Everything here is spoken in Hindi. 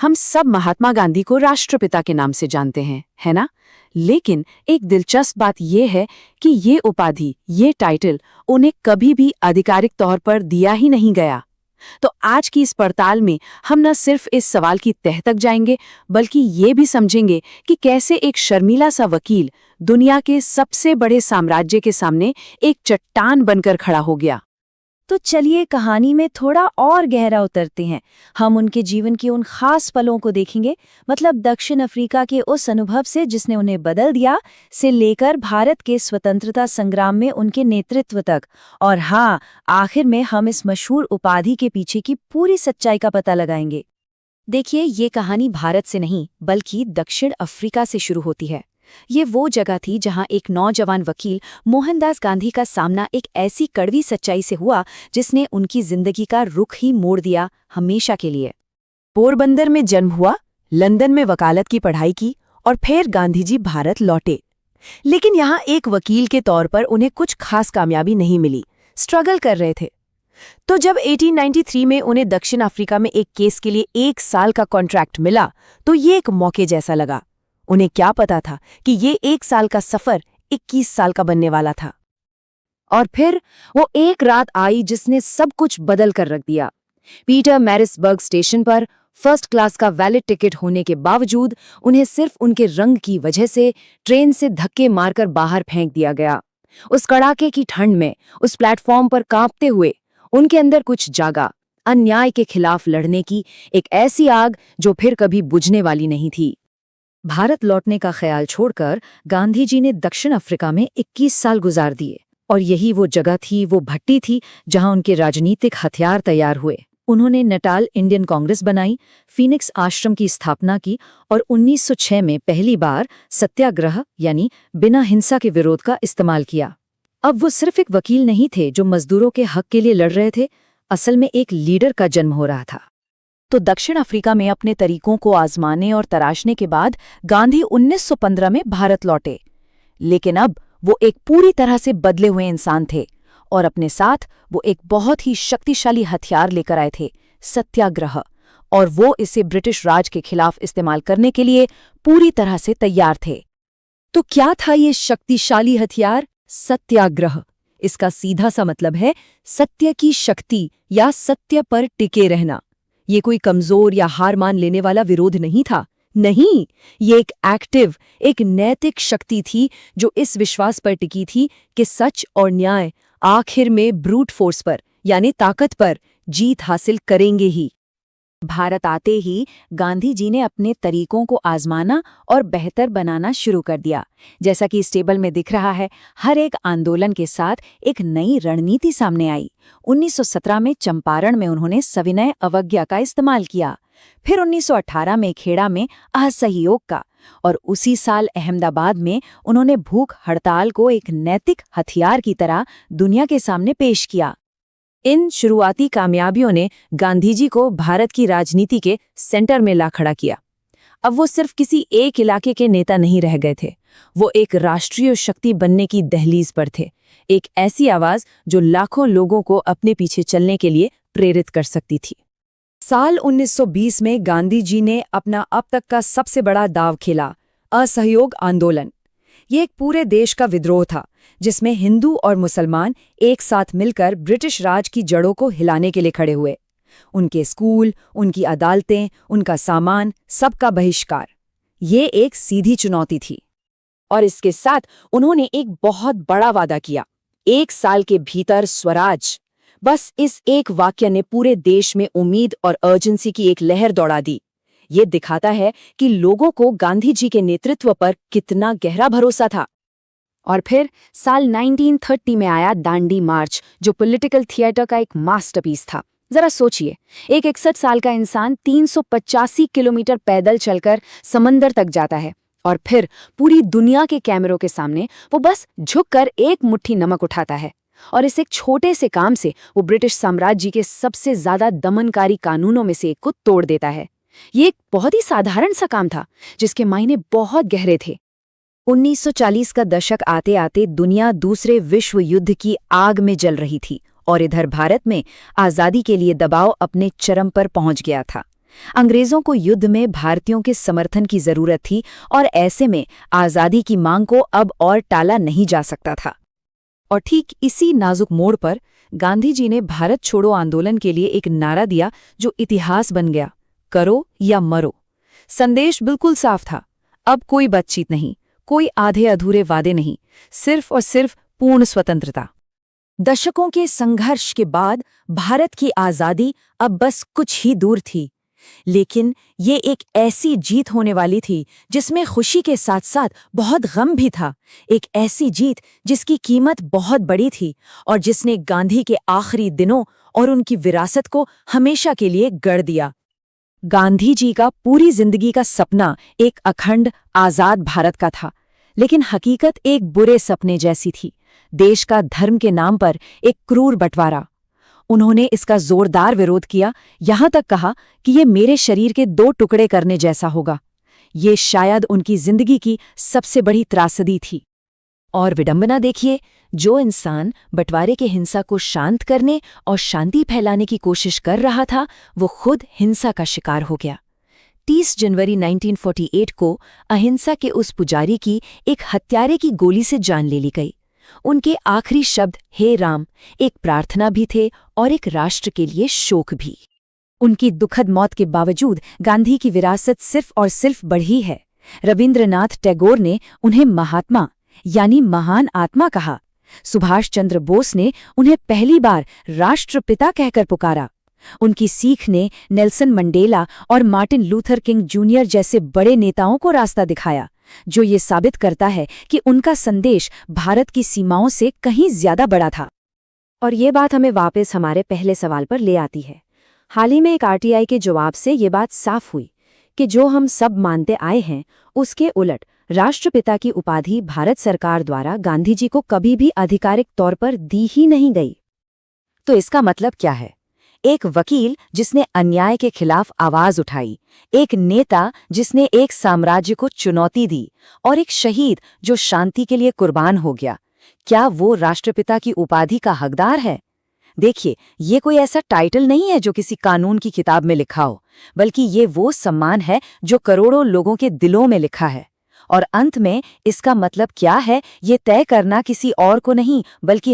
हम सब महात्मा गांधी को राष्ट्रपिता के नाम से जानते हैं, है ना? लेकिन एक दिलचस्प बात यह है कि ये उपाधि, ये टाइटल उन्हें कभी भी आधिकारिक तौर पर दिया ही नहीं गया। तो आज की इस पड़ताल में हम न सिर्फ इस सवाल की तह तक जाएंगे, बल्कि ये भी समझेंगे कि कैसे एक शर्मीला सा वकील दुनिया के सबसे बड़े साम्राज्य के सामने एक चट्टान बनकर खड़ा हो गया। तो चलिए कहानी में थोड़ा और गहरा उतरते हैं। हम उनके जीवन के उन खास पलों को देखेंगे, मतलब दक्षिण अफ्रीका के उस अनुभव से जिसने उन्हें बदल दिया, से लेकर भारत के स्वतंत्रता संग्राम में उनके नेतृत्व तक। और हाँ, आखिर में हम इस मशहूर उपाधि के पीछे की पूरी सच्चाई का पता लगाएंगे। देखिए, ये कहानी भारत से नहीं बल्कि दक्षिण अफ्रीका से शुरू होती है। ये वो जगह थी जहां एक नौजवान वकील मोहनदास गांधी का सामना एक ऐसी कड़वी सच्चाई से हुआ जिसने उनकी जिंदगी का रुख ही मोड़ दिया, हमेशा के लिए। पोरबंदर में जन्म हुआ, लंदन में वकालत की पढ़ाई की और फिर गांधीजी भारत लौटे। लेकिन यहाँ एक वकील के तौर पर उन्हें कुछ खास कामयाबी नहीं मिली, स्ट्रगल कर रहे थे। तो जब 1893 में उन्हें दक्षिण अफ्रीका में एक केस के लिए 1 साल का कॉन्ट्रैक्ट मिला, तो ये एक मौके जैसा लगा। उन्हें क्या पता था कि ये 1 साल का सफर 21 साल का बनने वाला था। और फिर वो एक रात आई जिसने सब कुछ बदल कर रख दिया। पीटर मैरिसबर्ग स्टेशन पर फर्स्ट क्लास का वैलिड टिकट होने के बावजूद उन्हें सिर्फ उनके रंग की वजह से ट्रेन से धक्के मारकर बाहर फेंक दिया गया। उस कड़ाके की ठंड में उस प्लेटफॉर्म पर कांपते हुए उनके अंदर कुछ जागा, अन्याय के खिलाफ लड़ने की एक ऐसी आग जो फिर कभी बुझने वाली नहीं थी। भारत लौटने का ख्याल छोड़कर गांधी जी ने दक्षिण अफ्रीका में 21 साल गुजार दिए, और यही वो जगह थी, वो भट्टी थी जहां उनके राजनीतिक हथियार तैयार हुए। उन्होंने नटाल इंडियन कांग्रेस बनाई, फीनिक्स आश्रम की स्थापना की और 1906 में पहली बार सत्याग्रह यानी बिना हिंसा के विरोध का इस्तेमाल किया। अब वो सिर्फ एक वकील नहीं थे जो मजदूरों के हक के लिए लड़ रहे थे, असल में एक लीडर का जन्म हो रहा था। तो दक्षिण अफ्रीका में अपने तरीकों को आजमाने और तराशने के बाद गांधी 1915 में भारत लौटे। लेकिन अब वो एक पूरी तरह से बदले हुए इंसान थे और अपने साथ वो एक बहुत ही शक्तिशाली हथियार लेकर आए थे, सत्याग्रह। और वो इसे ब्रिटिश राज के खिलाफ इस्तेमाल करने के लिए पूरी तरह से तैयार थे। तो क्या था ये शक्तिशाली हथियार? सत्याग्रह। इसका सीधा सा मतलब है सत्य की शक्ति या सत्य पर टिके रहना। ये कोई कमजोर या हार मान लेने वाला विरोध नहीं था। नहीं, ये एक एक्टिव, एक नैतिक शक्ति थी जो इस विश्वास पर टिकी थी कि सच और न्याय आखिर में ब्रूट फोर्स पर यानी ताकत पर जीत हासिल करेंगे ही। भारत आते ही गांधी जी ने अपने तरीकों को आजमाना और बेहतर बनाना शुरू कर दिया। जैसा कि इस टेबल में दिख रहा है, हर एक आंदोलन के साथ एक नई रणनीति सामने आई। 1917 में चंपारण में उन्होंने सविनय अवज्ञा का इस्तेमाल किया, फिर 1918 में खेड़ा में असहयोग का, और उसी साल अहमदाबाद में उन्होंने भूख हड़ताल को एक नैतिक हथियार की तरह दुनिया के सामने पेश किया। इन शुरुआती कामयाबियों ने गांधीजी को भारत की राजनीति के सेंटर में ला खड़ा किया। अब वो सिर्फ किसी एक इलाके के नेता नहीं रह गए थे, वो एक राष्ट्रीय शक्ति बनने की दहलीज पर थे, एक ऐसी आवाज जो लाखों लोगों को अपने पीछे चलने के लिए प्रेरित कर सकती थी। साल 1920 में गांधी जी ने अपना अब तक का सबसे बड़ा दांव खेला, असहयोग आंदोलन। ये एक पूरे देश का विद्रोह था जिसमें हिंदू और मुसलमान एक साथ मिलकर ब्रिटिश राज की जड़ों को हिलाने के लिए खड़े हुए। उनके स्कूल, उनकी अदालतें, उनका सामान, सबका बहिष्कार। ये एक सीधी चुनौती थी। और इसके साथ उन्होंने एक बहुत बड़ा वादा किया, 1 साल के भीतर स्वराज। बस इस एक वाक्य ने पूरे देश में उम्मीद और अर्जेंसी की एक लहर दौड़ा दी। ये दिखाता है कि लोगों को गांधी जी के नेतृत्व पर कितना गहरा भरोसा था। और फिर साल 1930 में आया दांडी मार्च, जो पॉलिटिकल थिएटर का एक मास्टरपीस था। जरा सोचिए, एक 61 साल का इंसान 385 किलोमीटर पैदल चलकर समंदर तक जाता है और फिर पूरी दुनिया के कैमरों के सामने वो बस झुककर एक मुट्ठी नमक उठाता है, और इस एक छोटे से काम से वो ब्रिटिश साम्राज्य के सबसे ज्यादा दमनकारी कानूनों में से एक को तोड़ देता है। ये एक बहुत ही साधारण सा काम था जिसके मायने बहुत गहरे थे। 1940 का दशक आते आते दुनिया दूसरे विश्व युद्ध की आग में जल रही थी और इधर भारत में आज़ादी के लिए दबाव अपने चरम पर पहुंच गया था। अंग्रेजों को युद्ध में भारतीयों के समर्थन की जरूरत थी और ऐसे में आजादी की मांग को अब और टाला नहीं जा सकता था। और ठीक इसी नाजुक मोड़ पर गांधी जी ने भारत छोड़ो आंदोलन के लिए एक नारा दिया जो इतिहास बन गया, करो या मरो। संदेश बिल्कुल साफ था, अब कोई बातचीत नहीं, कोई आधे अधूरे वादे नहीं, सिर्फ और सिर्फ पूर्ण स्वतंत्रता। दशकों के संघर्ष के बाद भारत की आजादी अब बस कुछ ही दूर थी, लेकिन ये एक ऐसी जीत होने वाली थी जिसमें खुशी के साथ साथ बहुत गम भी था। एक ऐसी जीत जिसकी कीमत बहुत बड़ी थी और जिसने गांधी के आखिरी दिनों और उनकी विरासत को हमेशा के लिए गढ़ दिया। गांधी जी का पूरी जिंदगी का सपना एक अखंड आजाद भारत का था, लेकिन हकीकत एक बुरे सपने जैसी थी। देश का धर्म के नाम पर एक क्रूर बंटवारा। उन्होंने इसका जोरदार विरोध किया, यहां तक कहा कि ये मेरे शरीर के 2 टुकड़े करने जैसा होगा। ये शायद उनकी जिंदगी की सबसे बड़ी त्रासदी थी। और विडंबना देखिए, जो इंसान बंटवारे के हिंसा को शांत करने और शांति फैलाने की कोशिश कर रहा था, वो खुद हिंसा का शिकार हो गया। 30 जनवरी 1948 को अहिंसा के उस पुजारी की एक हत्यारे की गोली से जान ले ली गई। उनके आखिरी शब्द हे राम एक प्रार्थना भी थे और एक राष्ट्र के लिए शोक भी। उनकी दुखद मौत के बावजूद गांधी की विरासत सिर्फ और सिर्फ बढ़ी है। रविंद्रनाथ टैगोर ने उन्हें महात्मा यानी महान आत्मा कहा। सुभाष चंद्र बोस ने उन्हें पहली बार राष्ट्रपिता कहकर पुकारा। उनकी सीख ने नेल्सन मंडेला और मार्टिन लूथर किंग जूनियर जैसे बड़े नेताओं को रास्ता दिखाया, जो ये साबित करता है कि उनका संदेश भारत की सीमाओं से कहीं ज्यादा बड़ा था। और ये बात हमें वापस हमारे पहले सवाल पर ले आती है। हाल ही में एक आरटीआई के जवाब से ये बात साफ हुई कि जो हम सब मानते आए हैं, उसके उलट राष्ट्रपिता की उपाधि भारत सरकार द्वारा गांधी जी को कभी भी आधिकारिक तौर पर दी ही नहीं गई। तो इसका मतलब क्या है? एक वकील जिसने अन्याय के खिलाफ आवाज उठाई, एक नेता जिसने एक साम्राज्य को चुनौती दी, और एक शहीद जो शांति के लिए कुर्बान हो गया। क्या वो राष्ट्रपिता की उपाधि का हकदार है? देखिए, ये कोई ऐसा टाइटल नहीं है जो किसी कानून की किताब में लिखा हो, बल्कि ये वो सम्मान है जो करोड़ों लोगों के दिलों में लिखा है। और अंत में इसका मतलब क्या है, ये तय करना किसी और को नहीं बल्कि